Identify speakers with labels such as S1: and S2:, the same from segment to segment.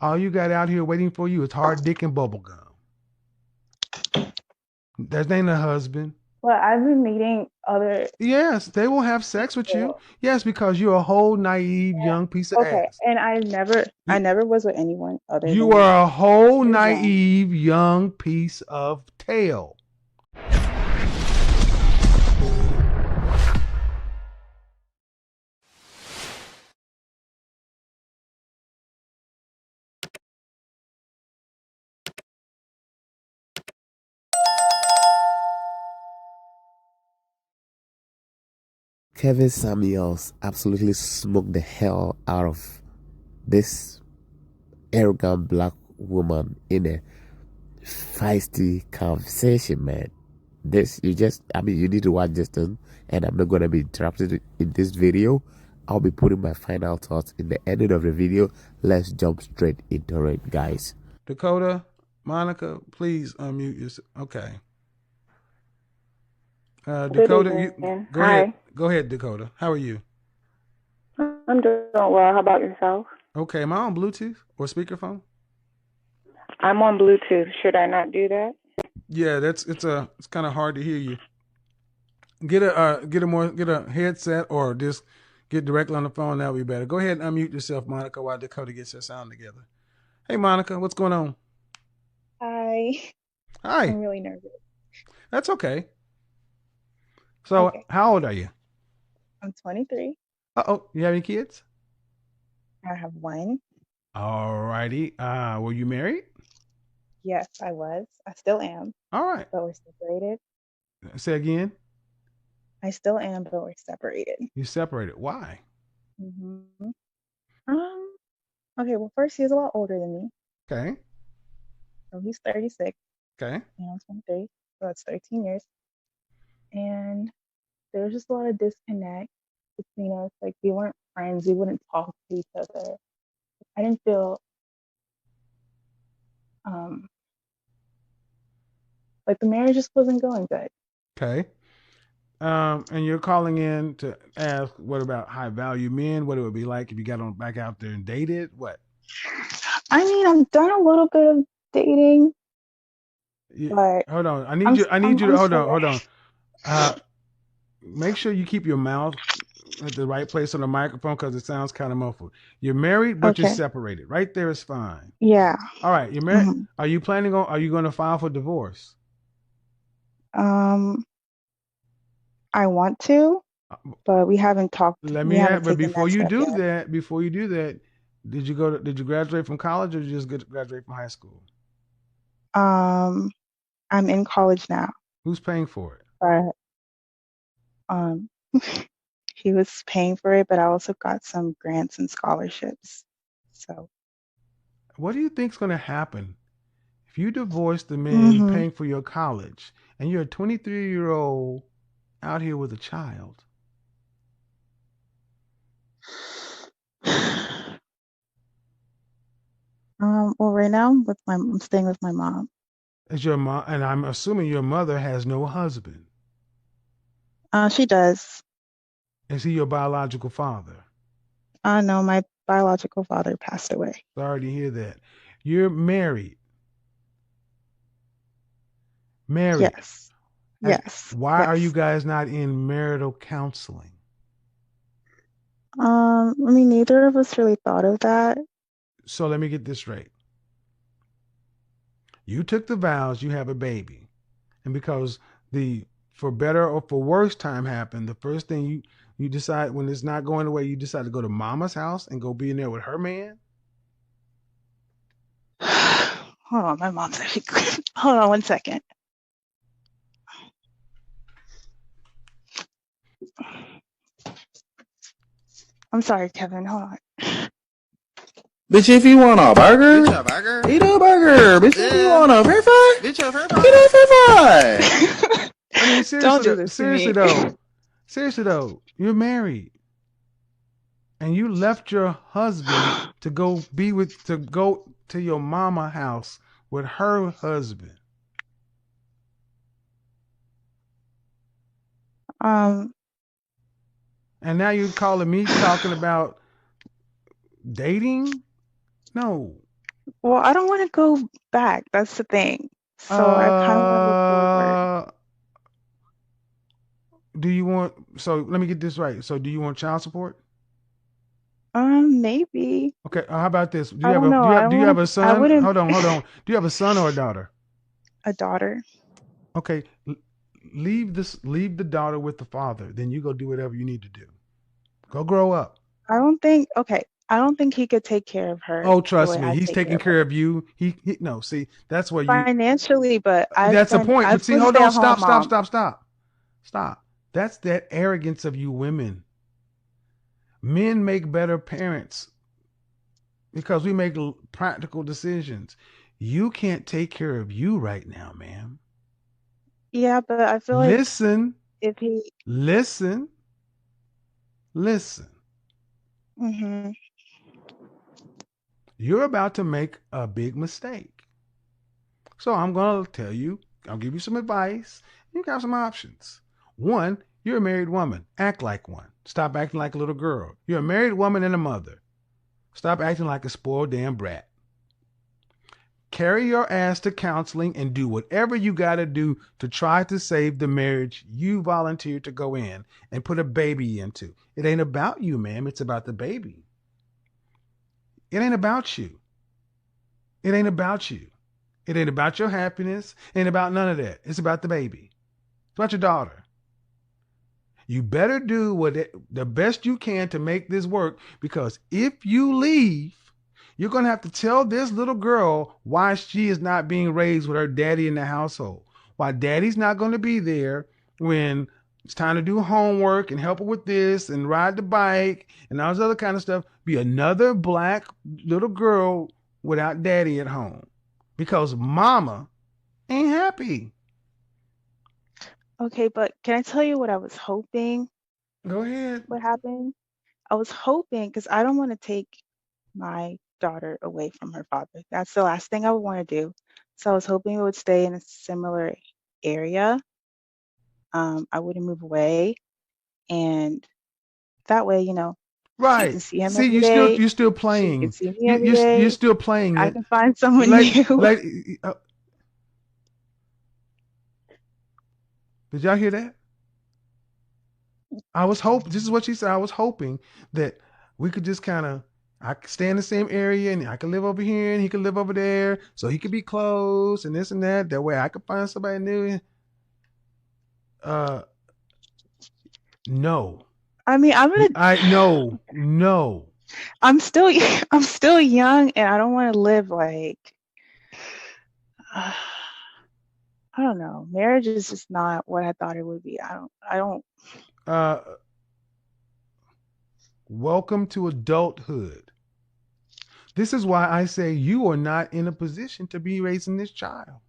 S1: All you got out here waiting for you is hard dick and bubble gum. That ain't a husband.
S2: Well, I've been meeting other
S1: Yes, they will have sex with you.
S2: people.
S1: Yes, because you're a whole naive young piece of
S2: Okay,
S1: ass.
S2: and I
S1: You,
S2: never was with anyone other
S1: you
S2: than you.
S1: are a whole
S2: You're wrong.
S1: naive young piece of tail.
S3: Kevin Samuels absolutely smoked the hell out of this arrogant black woman in a feisty conversation, man. You need to watch this thing, and I'm not going to be interrupted in this video. I'll be putting my final thoughts in the ending of the video. Let's jump straight into it, guys.
S1: Dakota, Monica, please unmute yourself. Okay.
S2: Good
S1: Dakota,
S2: evening.
S1: go ahead.
S2: Hi.
S1: Go ahead, Dakota. How are you?
S2: I'm doing well. How about yourself?
S1: Okay. Am I on Bluetooth or speakerphone?
S2: I'm on Bluetooth. Should I not do that?
S1: Yeah, it's kind of hard to hear you. Get a headset or just get directly on the phone. That'll be better. Go ahead and unmute yourself, Monica, while Dakota gets her sound together. Hey, Monica, what's going on?
S2: Hi.
S1: Hi.
S2: I'm really nervous.
S1: That's okay. So,
S2: Okay.
S1: how old are you?
S2: I'm 23.
S1: Oh, you have any kids?
S2: I have one.
S1: All righty. Were you married?
S2: Yes, I was. I still am,
S1: All right.
S2: but we're separated.
S1: Say again.
S2: I still am, but we're separated.
S1: You separated. Why?
S2: hmm Um, okay, well, first, he's a lot older than me.
S1: Okay.
S2: So he's 36,
S1: Okay.
S2: and I'm 23. So that's 13 years. And there was just a lot of disconnect between us. Like, we weren't friends. We wouldn't talk to each other. I didn't feel um like the marriage just wasn't going good.
S1: Okay. And you're calling in to ask what about high value men? What it would be like if you got on back out there and dated? What?
S2: I mean, I've done a little bit of dating,
S1: You,
S2: but
S1: hold on.
S2: I'm
S1: I need
S2: I'm
S1: you to hold on.
S2: unsure.
S1: Hold on. Make sure you keep your mouth at the right place on the microphone because it sounds kind of muffled. You're married, but you're
S2: Okay.
S1: separated. Right there is fine.
S2: Yeah.
S1: All right. You're married.
S2: hmm
S1: Are you planning on? Are you going to file for divorce?
S2: Um, I want to,
S1: Uh,
S2: but we haven't talked.
S1: Let
S2: We
S1: me
S2: haven't
S1: have. But
S2: taken that step yet.
S1: before you do that, did you graduate from college or did you just graduate from high school?
S2: Um, I'm in college now,
S1: Who's paying for it?
S2: but um, he was paying for it, but I also got some grants and scholarships. So,
S1: What do you think's going to happen if you divorce the man
S2: hmm
S1: paying for your college and you're a 23-year-old out here with a child?
S2: Well, right now I'm staying with my mom.
S1: Is your mom? And I'm assuming your mother has no husband.
S2: She does.
S1: Is he your biological father?
S2: No, my biological father passed away.
S1: Sorry to hear that. You're married. Married.
S2: Yes. Yes.
S1: Why are you
S2: Yes.
S1: guys not in marital counseling?
S2: I mean, neither of us really thought of that.
S1: So let me get this straight. You took the vows, you have a baby. And because the for better or for worse time happened, the first thing you decide when it's not going the way, you decide to go to mama's house and go be in there with her man.
S2: Hold on, my mom's actually. Hold on one second. I'm sorry, Kevin. Hold on.
S4: Bitch, if you want a burger,
S5: Bitch, a burger?
S4: eat a burger. Bitch, if you
S5: Yeah.
S4: want a french fry,
S5: Bitch, a french
S4: get
S5: fry?
S4: a french fry.
S1: I mean,
S2: Don't do this to me.
S1: seriously though, you're married and you left your husband to go to your mama house with her husband.
S2: Um,
S1: And now you're calling me talking about dating? No.
S2: Well, I don't want to go back. That's the thing. So I kind of want to look forward.
S1: Uh, do you want? So let me get this right. So do you want child support?
S2: Maybe.
S1: Okay. How about this?
S2: I don't know. I
S1: Do you have
S2: won't.
S1: a
S2: I
S1: son?
S2: wouldn't.
S1: Hold on. Do you have a son or a daughter?
S2: A daughter.
S1: Okay. Leave the daughter with the father. Then you go do whatever you need to do. Go grow up.
S2: I don't think. Okay. I don't think he could take care of her
S1: Oh,
S2: the
S1: trust
S2: way
S1: me,
S2: I
S1: he's
S2: take care
S1: taking
S2: of her
S1: care of you. He no, see, that's where you
S2: financially. But
S1: that's the point.
S2: I
S1: But see,
S2: was a
S1: hold on,
S2: stay-at-home mom.
S1: stop. That's that arrogance of you women. Men make better parents because we make practical decisions. You can't take care of you right now, ma'am.
S2: Yeah, but I feel like
S1: Listen,
S2: if he.
S1: listen, listen.
S2: Hmm.
S1: You're about to make a big mistake. So I'm going to tell you, I'll give you some advice. You got some options. One, you're a married woman. Act like one. Stop acting like a little girl. You're a married woman and a mother. Stop acting like a spoiled damn brat. Carry your ass to counseling and do whatever you got to do to try to save the marriage you volunteered to go in and put a baby into. It ain't about you, ma'am. It's about the baby. It ain't about you. It ain't about you. It ain't about your happiness. It ain't about none of that. It's about the baby. It's about your daughter. You better do the best you can to make this work, because if you leave, you're going to have to tell this little girl why she is not being raised with her daddy in the household. Why daddy's not going to be there when it's time to do homework and help her with this and ride the bike and all this other kind of stuff. Be another black little girl without daddy at home because mama ain't happy.
S2: Okay, but can I tell you what I was hoping
S1: Go ahead.
S2: would happen? I was hoping because I don't want to take my daughter away from her father. That's the last thing I would want to do. So I was hoping it would stay in a similar area. I wouldn't move away, and that way, she
S1: Right.
S2: can see him
S1: See,
S2: every day.
S1: you're still
S2: She can
S1: playing.
S2: see me every
S1: You're
S2: day.
S1: still playing
S2: I
S1: it.
S2: can find someone
S1: Like
S2: new.
S1: like. Uh, did y'all hear that? I was hoping. This is what she said. I was hoping that we could just kind of. I could stay in the same area, and I could live over here, and he could live over there, so he could be close, and this and that. That way, I could find somebody new. Uh, no.
S2: I mean,
S1: I no.
S2: I'm still, I'm still young, and I don't want to live like, I don't know. Marriage is just not what I thought it would be. I don't.
S1: Uh, welcome to adulthood. This is why I say you are not in a position to be raising this child.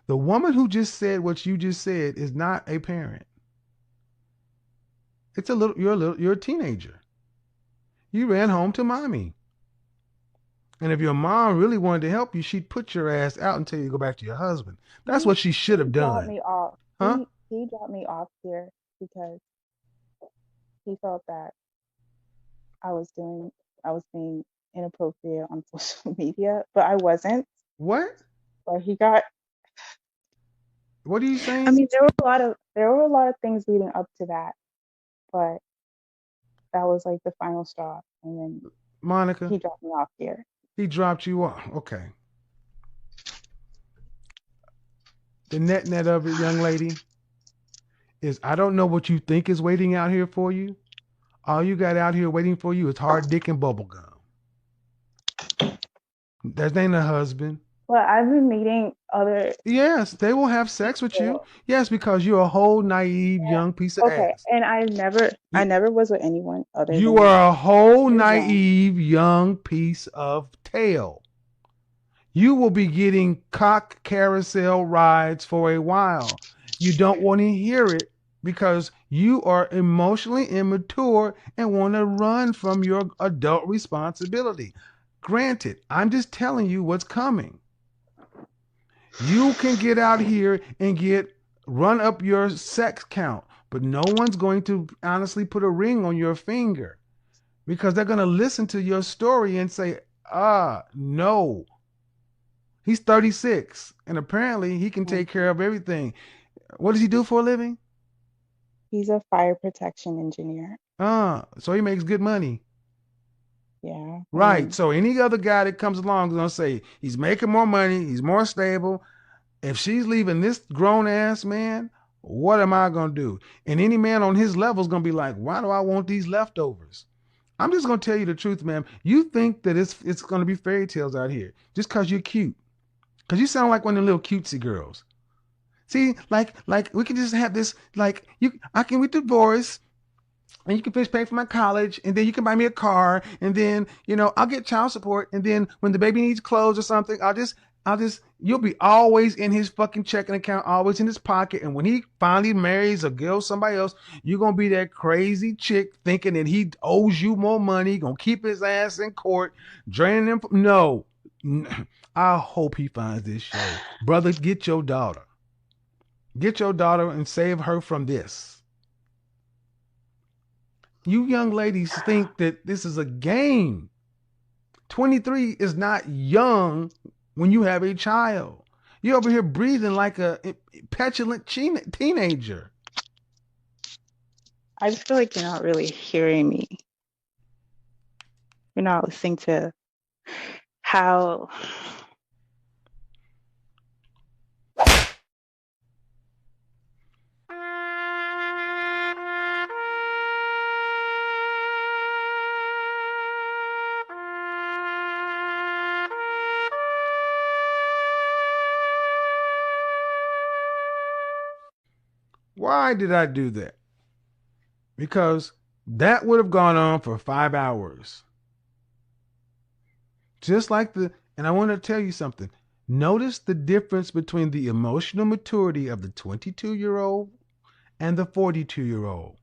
S1: The woman who just said what you just said is not a parent. You're a teenager. You ran home to mommy. And if your mom really wanted to help you, she'd put your ass out until you go back to your husband. That's what she should have
S2: He dropped
S1: done.
S2: me off.
S1: Huh?
S2: He dropped me off here because he felt that I was doing, I was being inappropriate on social media, but I wasn't.
S1: What?
S2: But he got.
S1: What are you
S2: I
S1: saying?
S2: mean, there were a lot of things leading up to that, but that was like the final straw, and then
S1: Monica,
S2: he dropped me off here.
S1: he dropped you off. Okay. The net of it, young lady, is I don't know what you think is waiting out here for you. All you got out here waiting for you is hard dick and bubble gum. That ain't a husband.
S2: But I've been meeting other
S1: Yes, they will have sex with you.
S2: people.
S1: Yes, because you're a whole naive young piece of
S2: Okay,
S1: ass.
S2: and I never was with anyone other
S1: You
S2: than
S1: are a whole
S2: you're young.
S1: naive young piece of tail. You will be getting cock carousel rides for a while. You don't want to hear it because you are emotionally immature and want to run from your adult responsibility. Granted, I'm just telling you what's coming. You can get out here and run up your sex count, but no one's going to honestly put a ring on your finger because they're going to listen to your story and say, no, He's 36, and apparently he can take care of everything. What does he do for a living?
S2: He's a fire protection engineer.
S1: So he makes good money.
S2: Yeah.
S1: Right. So any other guy that comes along is gonna say he's making more money, he's more stable. If she's leaving this grown ass man, what am I gonna do? And any man on his level is gonna be like, why do I want these leftovers? I'm just gonna tell you the truth, ma'am. You think that it's gonna be fairy tales out here just because you're cute. Because you sound like one of the little cutesy girls. See, like we can just have this, we divorce, and you can finish paying for my college, and then you can buy me a car, and then, I'll get child support, and then when the baby needs clothes or something, you'll be always in his fucking checking account, always in his pocket, and when he finally marries or goes somebody else, you're gonna be that crazy chick thinking that he owes you more money, gonna keep his ass in court, draining him. No, I hope he finds this show. Brother, get your daughter. Get your daughter and save her from this. You young ladies think that this is a game. 23 is not young when you have a child. You're over here breathing like a petulant teenager.
S2: I just feel like you're not really hearing me. You're not listening to how...
S1: Why did I do that? Because that would have gone on for 5 hours. Just like and I want to tell you something. Notice the difference between the emotional maturity of the 22-year-old and the 42-year-old.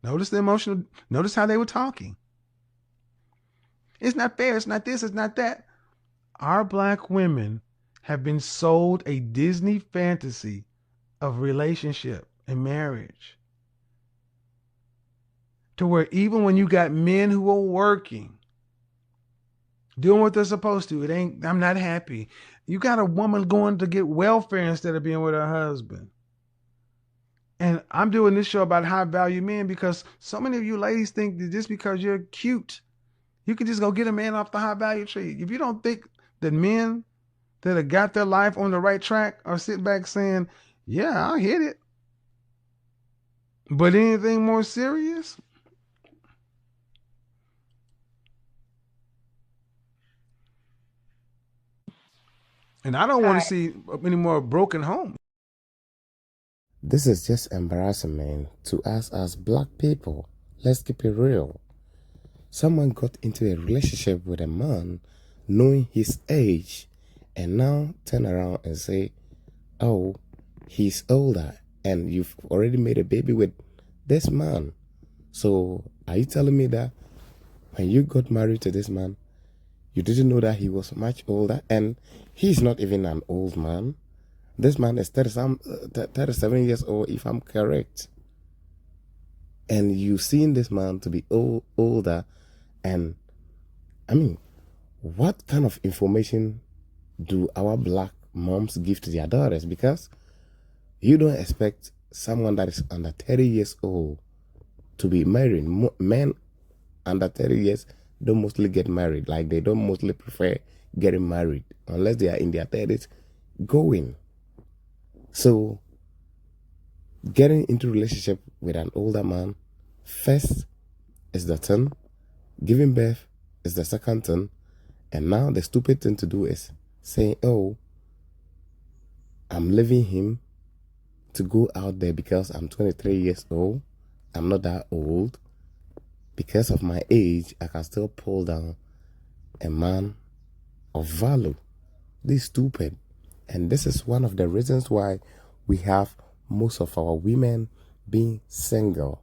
S1: Notice how they were talking. It's not fair, it's not this, it's not that. Our black women have been sold a Disney fantasy of relationship and marriage, to where even when you got men who are working, doing what they're supposed to, I'm not happy. You got a woman going to get welfare instead of being with her husband. And I'm doing this show about high value men because so many of you ladies think that just because you're cute, you can just go get a man off the high value tree. If you don't think that men that have got their life on the right track are sitting back saying, yeah, I'll hit it, but anything more serious? And I don't want to see any more broken homes.
S3: This is just embarrassing, man, to us as black people. Let's keep it real. Someone got into a relationship with a man knowing his age and now turn around and say, oh, he's older and you've already made a baby with this man. So are you telling me that when you got married to this man, you didn't know that he was much older? And he's not even an old man. This man is 37 years old, if I'm correct. And you seen this man to be older. And I mean, what kind of information do our black moms give to their daughters? Because you don't expect someone that is under 30 years old to be married. Men under 30 years don't mostly get married. Like, they don't mostly prefer getting married unless they are in their 30s going. So getting into a relationship with an older man, first is the turn, giving birth is the second turn, and now the stupid thing to do is saying, oh, I'm leaving him to go out there because I'm 23 years old. I'm not that old. Because of my age, I can still pull down a man of value. This is stupid. And this is one of the reasons why we have most of our women being single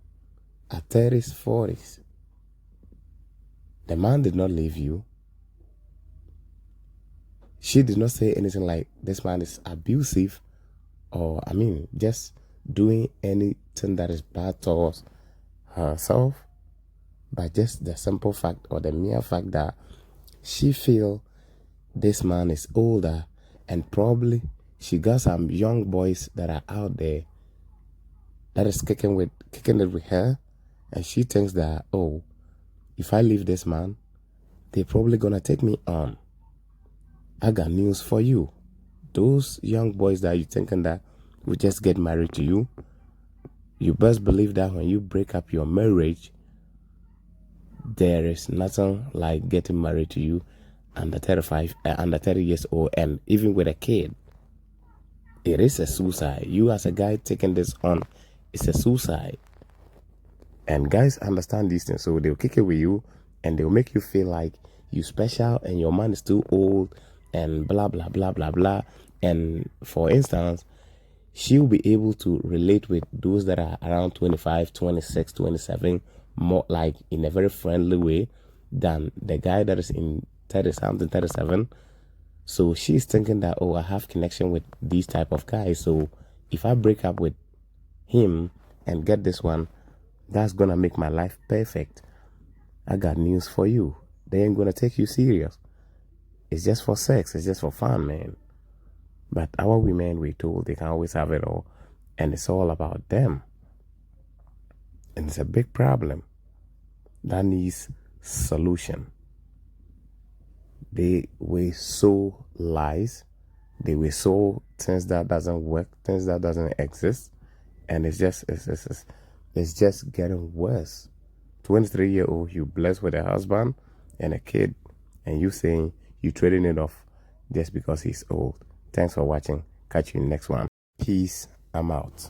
S3: at 30s, 40s. The man did not leave you. She did not say anything like this man is abusive or, just doing anything that is bad towards herself. But just the simple fact or the mere fact that she feel this man is older, and probably she got some young boys that are out there that is kicking it with her, and she thinks that, oh, if I leave this man, they're probably gonna take me on. I got news for you. Those young boys that you thinking that will just get married to you, you best believe that when you break up your marriage, there is nothing like getting married to you under 30 years old, and even with a kid. It is a suicide. You as a guy taking this on, it's a suicide. And guys understand these things, so they'll kick it with you, and they'll make you feel like you special and your man is too old and blah blah blah blah blah. And for instance, she'll be able to relate with those that are around 25, 26, 27 more, like in a very friendly way, than the guy that is in 30 something, 37. So she's thinking that, oh, I have connection with these type of guys, so if I break up with him and get this one, that's gonna make my life perfect. I got news for you. They ain't gonna take you serious. It's just for sex. It's just for fun, man. But our women, we told they can always have it all, and it's all about them. And it's a big problem that needs solution. They will sow lies. They will sow things that doesn't work, things that doesn't exist, and it's just getting worse. 23-year-old, you blessed with a husband and a kid, and you saying you trading it off just because he's old. Thanks for watching. Catch you in the next one. Peace. I'm out.